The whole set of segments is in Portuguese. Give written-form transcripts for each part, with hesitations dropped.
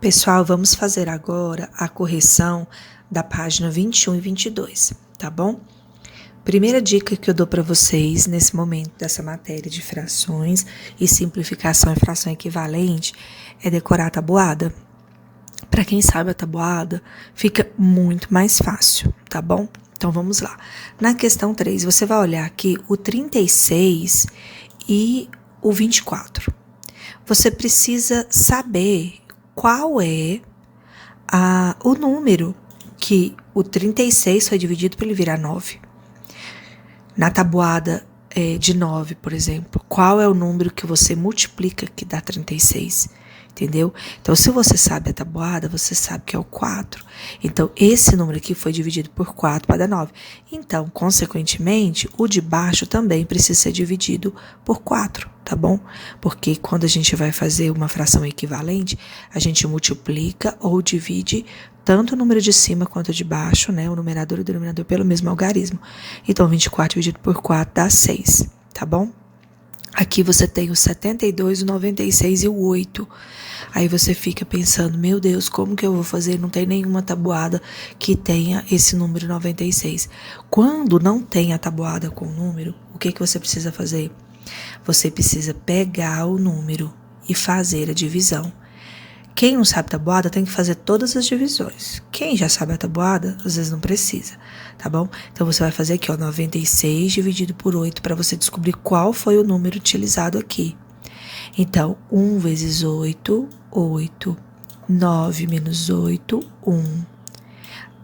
Pessoal, vamos fazer agora a correção da página 21 e 22, tá bom? Primeira dica que eu dou para vocês nesse momento dessa matéria de frações e simplificação e fração equivalente é decorar a tabuada. Para quem sabe a tabuada, fica muito mais fácil, tá bom? Então vamos lá. Na questão 3, você vai olhar aqui o 36 e o 24. Você precisa saber qual é o número que o 36 foi dividido para ele virar 9. Na tabuada de 9, por exemplo, qual é o número que você multiplica que dá 36? Entendeu? Então, se você sabe a tabuada, você sabe que é o 4. Então, esse número aqui foi dividido por 4 para dar 9. Então, consequentemente, o de baixo também precisa ser dividido por 4, tá bom? Porque quando a gente vai fazer uma fração equivalente, a gente multiplica ou divide tanto o número de cima quanto o de baixo, né? O numerador e o denominador pelo mesmo algarismo. Então, 24 dividido por 4 dá 6, tá bom? Aqui você tem o 72, o 96 e o 8. Aí você fica pensando, meu Deus, como que eu vou fazer? Não tem nenhuma tabuada que tenha esse número 96. Quando não tem a tabuada com o número, o que você precisa fazer? Você precisa pegar o número e fazer a divisão. Quem não sabe tabuada tem que fazer todas as divisões. Quem já sabe a tabuada, às vezes não precisa, tá bom? Então, você vai fazer aqui, ó, 96 dividido por 8 para você descobrir qual foi o número utilizado aqui. Então, 1 vezes 8, 8. 9 menos 8, 1.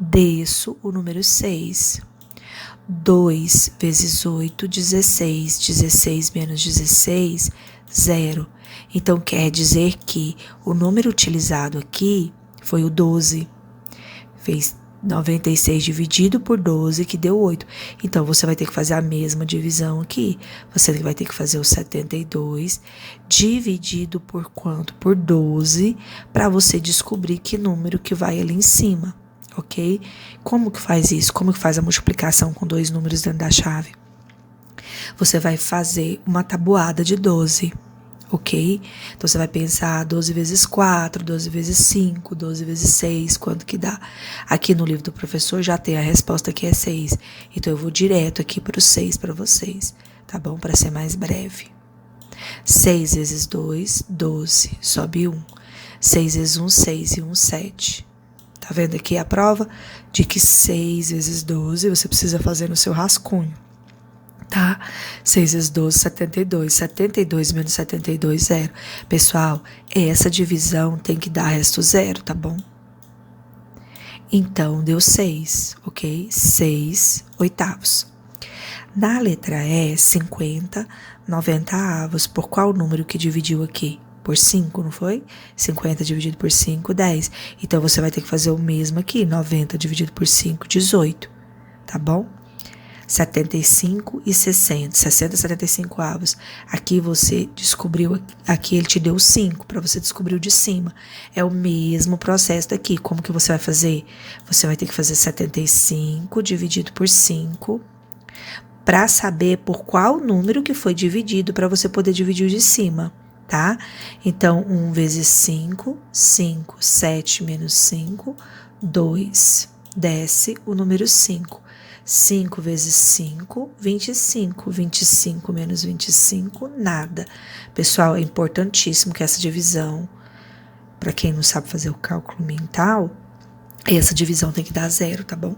Desço o número 6. 2 vezes 8, 16. 16 menos 16, 0. Então, quer dizer que o número utilizado aqui foi o 12. Fez 96 dividido por 12, que deu 8. Então, você vai ter que fazer a mesma divisão aqui. Você vai ter que fazer o 72 dividido por quanto? Por 12, para você descobrir que número que vai ali em cima, ok? Como que faz isso? Como que faz a multiplicação com dois números dentro da chave? Você vai fazer uma tabuada de 12. Ok? Então, você vai pensar 12 vezes 4, 12 vezes 5, 12 vezes 6, quanto que dá? Aqui no livro do professor já tem a resposta que é 6. Então, eu vou direto aqui para o 6 para vocês, tá bom? Para ser mais breve. 6 vezes 2, 12, sobe 1. 6 vezes 1, 6 e 1, 7. Tá vendo aqui a prova de que 6 vezes 12 você precisa fazer no seu rascunho. Tá? 6 vezes 12, 72. 72 menos 72, 0. Pessoal, essa divisão tem que dar resto 0, tá bom? Então, deu 6, ok? 6 oitavos. Na letra E, 50, 90 avos. Por qual número que dividiu aqui? Por 5, não foi? 50 dividido por 5, 10. Então, você vai ter que fazer o mesmo aqui. 90 dividido por 5, 18. Tá bom? 75 e 60, 60 e 75 avos. Aqui você descobriu, aqui ele te deu 5, para você descobrir o de cima. É o mesmo processo daqui. Como que você vai fazer? Você vai ter que fazer 75 dividido por 5, para saber por qual número que foi dividido, para você poder dividir o de cima, tá? Então, 1 vezes 5, 5, 7 menos 5, 2. Desce o número 5. 5 vezes 5, 25. 25 menos 25, nada. Pessoal, é importantíssimo que essa divisão, para quem não sabe fazer o cálculo mental, essa divisão tem que dar 0, tá bom?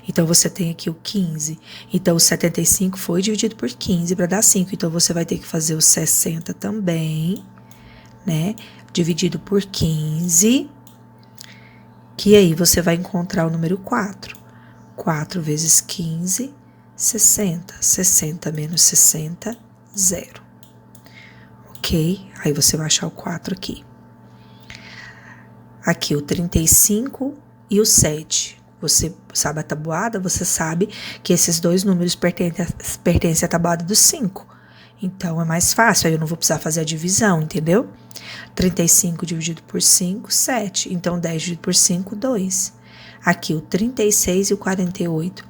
Então, você tem aqui o 15. Então, o 75 foi dividido por 15 para dar 5. Então, você vai ter que fazer o 60 também, né? Dividido por 15, que aí você vai encontrar o número 4. 4 vezes 15, 60. 60 menos 60, 0. Ok? Aí você vai achar o 4 aqui. Aqui o 35 e o 7. Você sabe a tabuada, você sabe que esses dois números pertencem à tabuada dos 5. Então, é mais fácil, aí eu não vou precisar fazer a divisão, entendeu? 35 dividido por 5, 7. Então, 10 dividido por 5, 2. Aqui o 36 e o 48.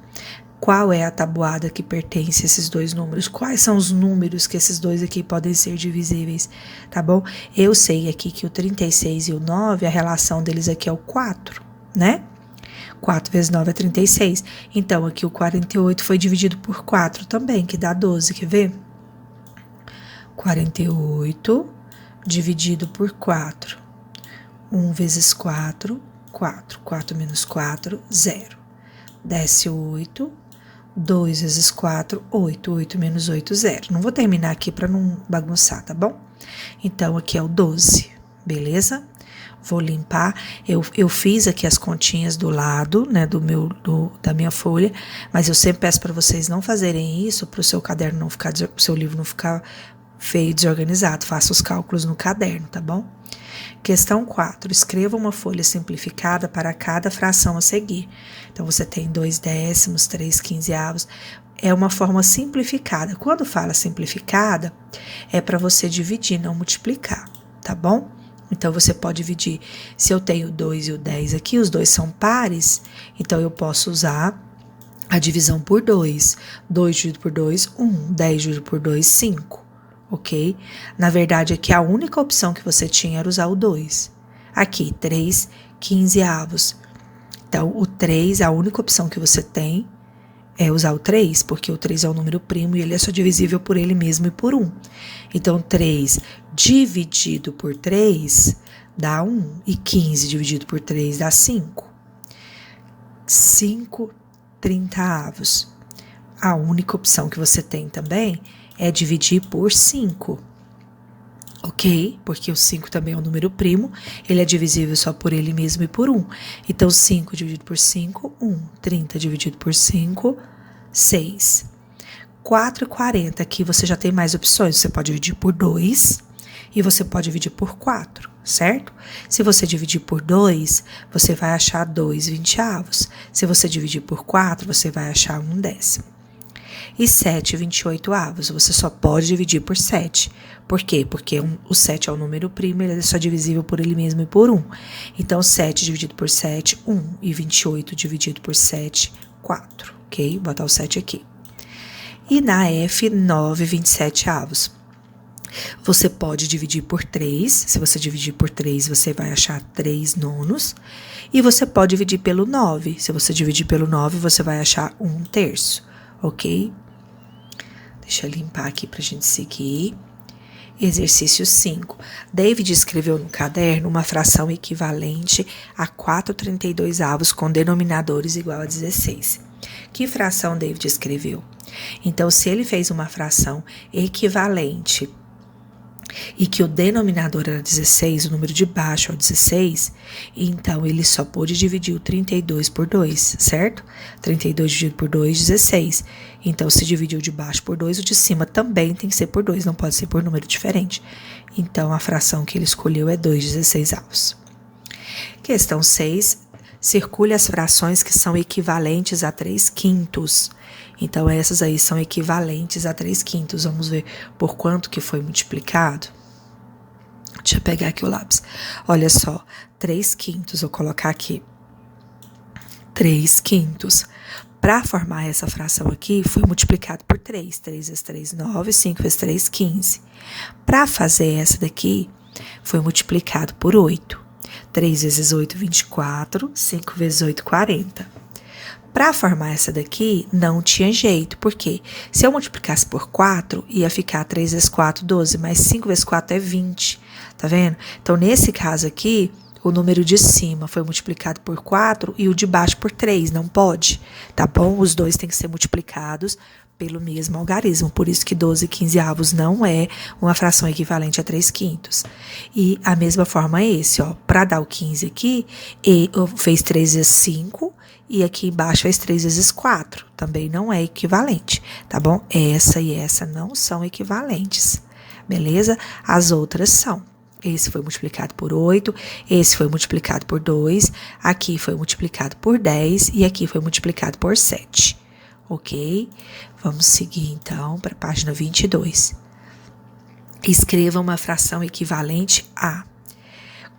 qual é a tabuada que pertence a esses dois números, quais são os números que esses dois aqui podem ser divisíveis, tá bom? Eu sei aqui que o 36 e o 9, a relação deles aqui é o 4, né? 4 vezes 9 é 36. Então, aqui o 48 foi dividido por 4 também, que dá 12, quer ver? 48 dividido por 4. 1 vezes 4, 4. 4 menos 4, 0. Desce 8. 2 vezes 4, 8. 8 menos 8, 0. Não vou terminar aqui para não bagunçar, tá bom? Então, aqui é o 12, beleza? Vou limpar. Eu fiz aqui as continhas do lado, né, da minha folha, mas eu sempre peço para vocês não fazerem isso, para o seu caderno não ficar, pro seu livro não ficar feio e desorganizado. Faça os cálculos no caderno, tá bom? Questão 4. Escreva uma folha simplificada para cada fração a seguir. Então, você tem 2 décimos, 3 quinzeavos. É uma forma simplificada. Quando fala simplificada, é para você dividir, não multiplicar, tá bom? Então, você pode dividir. Se eu tenho 2 e o 10 aqui, os dois são pares, então eu posso usar a divisão por 2. 2 dividido por 2, 1. 10 dividido por 2, 5. Ok? Na verdade, aqui a única opção que você tinha era usar o 2. Aqui, 3 quinzeavos. Então, o 3, a única opção que você tem é usar o 3, porque o 3 é um número primo e ele é só divisível por ele mesmo e por 1. Então, 3 dividido por 3 dá 1. E 15 dividido por 3 dá 5. 5 trintaavos. A única opção que você tem também é dividir por 5. Ok? Porque o 5 também é um número primo, ele é divisível só por ele mesmo e por 1. Então, 5 dividido por 5, 1. 30 dividido por 5, 6. 4 e 40, aqui você já tem mais opções. Você pode dividir por 2 e você pode dividir por 4, certo? Se você dividir por 2, você vai achar 2 vinteavos. Se você dividir por 4, você vai achar 1 décimo. E 7 28avos, você só pode dividir por 7. Por quê? Porque o 7 é um número primo, ele é só divisível por ele mesmo e por 1. Então, 7 dividido por 7, 1. E 28 dividido por 7, 4. Ok? Vou botar o 7 aqui. E na F, 9 27avos. Você pode dividir por 3. Se você dividir por 3, você vai achar 3 nonos. E você pode dividir pelo 9. Se você dividir pelo 9, você vai achar 1 terço. Ok? Deixa eu limpar aqui pra gente seguir. Exercício 5. David escreveu no caderno uma fração equivalente a 4/32 com denominadores igual a 16. Que fração David escreveu? Então, se ele fez uma fração equivalente e que o denominador era 16, o número de baixo é o 16, então ele só pôde dividir o 32 por 2, certo? 32 dividido por 2, 16. Então, se dividiu de baixo por 2, o de cima também tem que ser por 2, não pode ser por número diferente. Então, a fração que ele escolheu é 2/16. Questão 6. Circule as frações que são equivalentes a 3/5. Então, essas aí são equivalentes a 3/5. Vamos ver por quanto que foi multiplicado. Deixa eu pegar aqui o lápis. Olha só, 3/5, vou colocar aqui. 3/5. Para formar essa fração aqui, foi multiplicado por 3. 3 vezes 3, 9. 5 vezes 3, 15. Para fazer essa daqui, foi multiplicado por 8. 3 vezes 8, 24. 5 vezes 8, 40. Para formar essa daqui, não tinha jeito. Por quê? Se eu multiplicasse por 4, ia ficar 3 vezes 4, 12. Mas 5 vezes 4 é 20. Tá vendo? Então, nesse caso aqui, o número de cima foi multiplicado por 4 e o de baixo por 3. Não pode. Tá bom? Os dois têm que ser multiplicados pelo mesmo algarismo. Por isso que 12/15 não é uma fração equivalente a 3/5. E a mesma forma é esse, ó. Para dar o 15 aqui, fez 3 vezes 5 e aqui embaixo fez 3 vezes 4. Também não é equivalente, tá bom? Essa e essa não são equivalentes, beleza? As outras são. Esse foi multiplicado por 8, esse foi multiplicado por 2, aqui foi multiplicado por 10 e aqui foi multiplicado por 7. Ok? Vamos seguir, então, para a página 22. Escreva uma fração equivalente a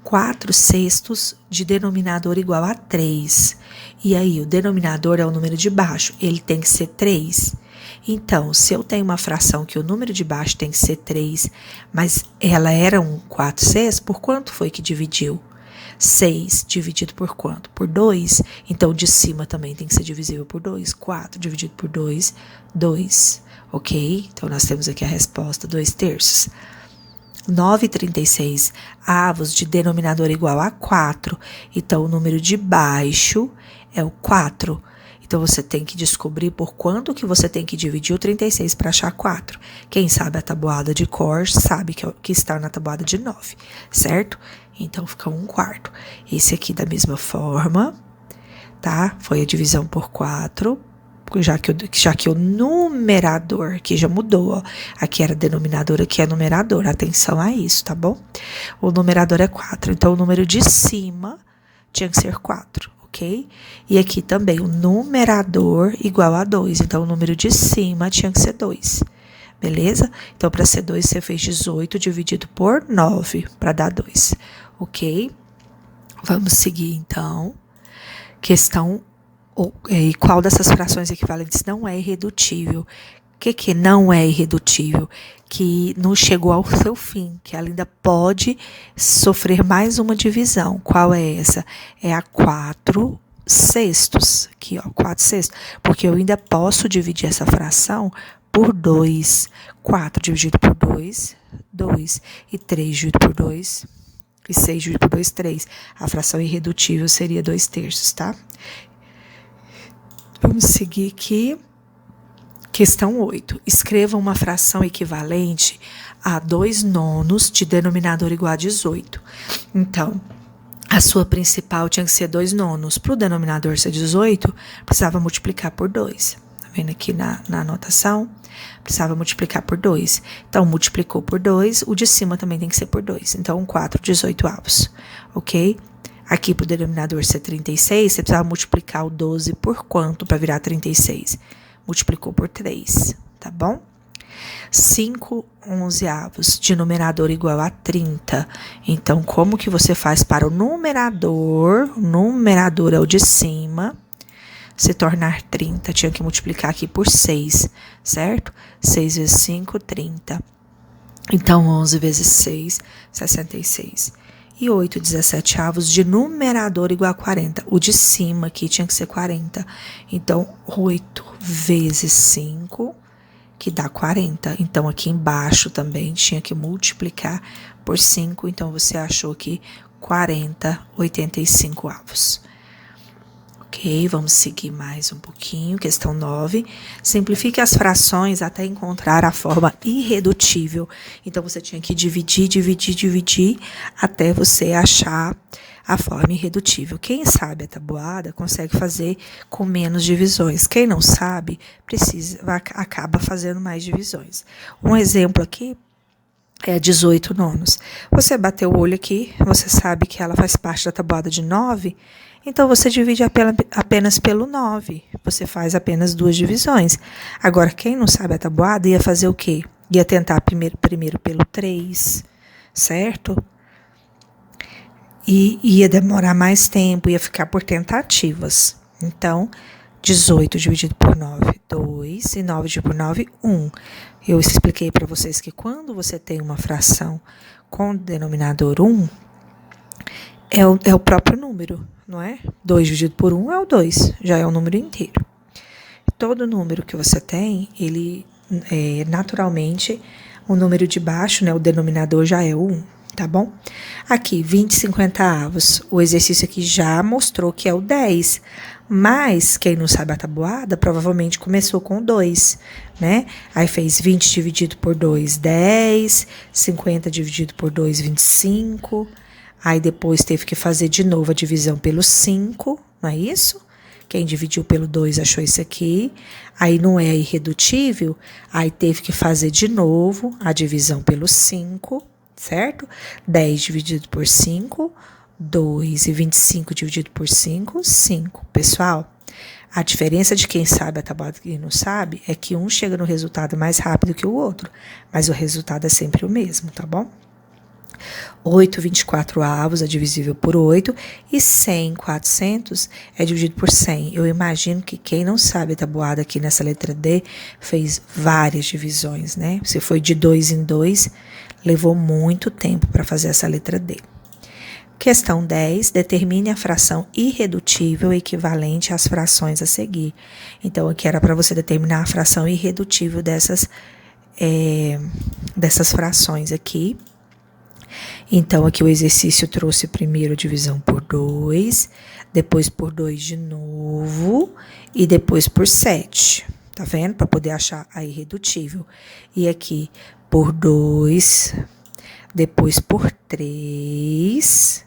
4/6 de denominador igual a 3. E aí, o denominador é o número de baixo, ele tem que ser 3. Então, se eu tenho uma fração que o número de baixo tem que ser 3, mas ela era um 4/6, por quanto foi que dividiu? 6 dividido por quanto? Por 2. Então, de cima também tem que ser divisível por 2. 4 dividido por 2, 2. Ok? Então, nós temos aqui a resposta, 2/3. 9/36 avos de denominador igual a 4. Então, o número de baixo é o 4. Então, você tem que descobrir por quanto que você tem que dividir o 36 para achar 4. Quem sabe a tabuada de cor sabe que está na tabuada de 9, certo? Então, fica 1/4. Esse aqui da mesma forma, tá? Foi a divisão por 4. Já que o numerador aqui já mudou, ó. Aqui era denominador, aqui é numerador. Atenção a isso, tá bom? O numerador é 4, então o número de cima tinha que ser 4, ok? E aqui também o numerador igual a 2, então o número de cima tinha que ser 2, beleza? Então, para ser 2, você fez 18 dividido por 9, para dar 2, ok? Vamos seguir, então. Questão. E qual dessas frações equivalentes não é irredutível? O que não é irredutível? Que não chegou ao seu fim, que ela ainda pode sofrer mais uma divisão. Qual é essa? É a 4/6. Aqui, ó, 4/6. Porque eu ainda posso dividir essa fração por 2. 4 dividido por 2, 2. E 3 dividido por 2, e 6 dividido por 2, 3. A fração irredutível seria 2/3, tá? Vamos seguir aqui. Questão 8. Escreva uma fração equivalente a 2/9 de denominador igual a 18. Então, a sua principal tinha que ser 2/9. Para o denominador ser 18, precisava multiplicar por 2. Tá vendo aqui na anotação? Precisava multiplicar por 2. Então, multiplicou por 2, o de cima também tem que ser por 2. Então, 4, 18 avos. Ok? Aqui, para o denominador ser 36, você precisava multiplicar o 12 por quanto para virar 36? Multiplicou por 3, tá bom? 5/11 de numerador igual a 30. Então, como que você faz para o numerador? O numerador é o de cima. Se tornar 30, tinha que multiplicar aqui por 6, certo? 6 vezes 5, 30. Então, 11 vezes 6, 66. E 8/17 de numerador igual a 40. O de cima aqui tinha que ser 40. Então, 8 vezes 5, que dá 40. Então, aqui embaixo também tinha que multiplicar por 5. Então, você achou aqui 40/85 avos. Ok, vamos seguir mais um pouquinho. Questão 9. Simplifique as frações até encontrar a forma irredutível. Então, você tinha que dividir, até você achar a forma irredutível. Quem sabe a tabuada consegue fazer com menos divisões. Quem não sabe, acaba fazendo mais divisões. Um exemplo aqui é 18/9. Você bateu o olho aqui, você sabe que ela faz parte da tabuada de 9, então você divide apenas pelo 9. Você faz apenas 2 divisões. Agora, quem não sabe a tabuada ia fazer o quê? Ia tentar primeiro pelo 3, certo? E ia demorar mais tempo, ia ficar por tentativas. Então, 18 dividido por 9, 2, e 9 dividido por 9, 1. Eu expliquei para vocês que quando você tem uma fração com denominador 1, é o próprio número, não é? 2 dividido por 1 é o 2, já é o número inteiro. Todo número que você tem, ele naturalmente, o número de baixo, né, o denominador já é o 1, tá bom? Aqui, 20/50. O exercício aqui já mostrou que é o 10, mas quem não sabe a tabuada, provavelmente começou com o 2, né? Aí fez 20 dividido por 2, 10, 50 dividido por 2, 25. Aí depois teve que fazer de novo a divisão pelo 5, não é isso? Quem dividiu pelo 2 achou isso aqui. Aí não é irredutível, aí teve que fazer de novo a divisão pelo 5, certo? 10 dividido por 5, 2, e 25 dividido por 5, 5. Pessoal, a diferença de quem sabe a tabuada e quem não sabe é que um chega no resultado mais rápido que o outro, mas o resultado é sempre o mesmo, tá bom? 8 24avos é divisível por 8 e 100 400 é dividido por 100. Eu imagino que quem não sabe a tabuada aqui nessa letra D fez várias divisões, né? Se foi de 2 em 2, levou muito tempo para fazer essa letra D. Questão 10, determine a fração irredutível equivalente às frações a seguir. Então, aqui era para você determinar a fração irredutível dessas frações aqui. Então, aqui o exercício trouxe primeiro a divisão por 2, depois por 2 de novo e depois por 7. Tá vendo? Para poder achar a irredutível. E aqui por 2, depois por 3,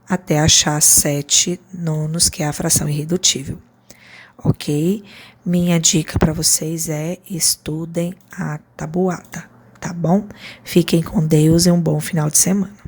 até achar 7 nonos, que é a fração irredutível. Ok? Minha dica para vocês é estudem a tabuada, tá bom? Fiquem com Deus e um bom final de semana.